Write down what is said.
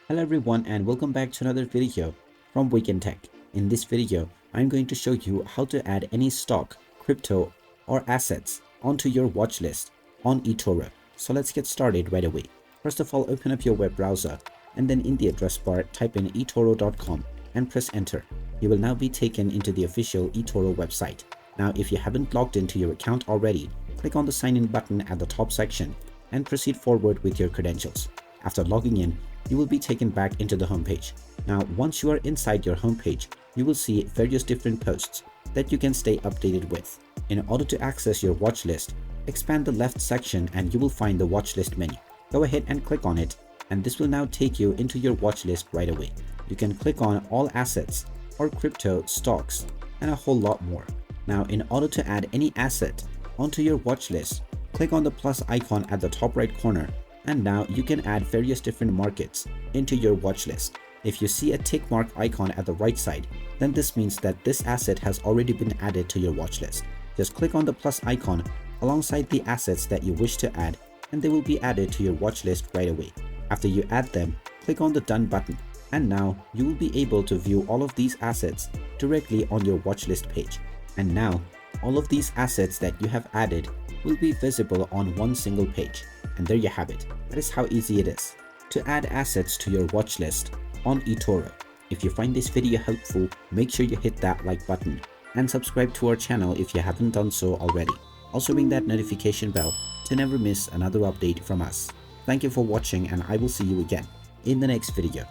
Hello everyone and welcome back to another video from Wake&Tech. In this video, I'm going to show you how to add any stock, crypto or assets onto your watch list on eToro. So let's get started right away. First of all, open up your web browser and then in the address bar type in eToro.com and press enter. You will now be taken into the official eToro website. Now if you haven't logged into your account already, click on the sign in button at the top section and proceed forward with your credentials. After logging in, you will be taken back into the homepage. Now, once you are inside your homepage, you will see various different posts that you can stay updated with. In order to access your watch list, expand the left section and you will find the watch list menu. Go ahead and click on it, and this will now take you into your watch list right away. You can click on all assets or crypto, stocks, and a whole lot more. Now, in order to add any asset onto your watch list, click on the plus icon at the top right corner. And now you can add various different markets into your watch list. If you see a tick mark icon at the right side, then this means that this asset has already been added to your watch list. Just click on the plus icon alongside the assets that you wish to add, and they will be added to your watch list right away. After you add them, click on the done button. And now you will be able to view all of these assets directly on your watch list page. And now all of these assets that you have added will be visible on one single page. And there you have it. That is how easy it is to add assets to your watch list on eToro. If you find this video helpful, make sure you hit that like button and subscribe to our channel if you haven't done so already. Also ring that notification bell to never miss another update from us. Thank you for watching and I will see you again in the next video.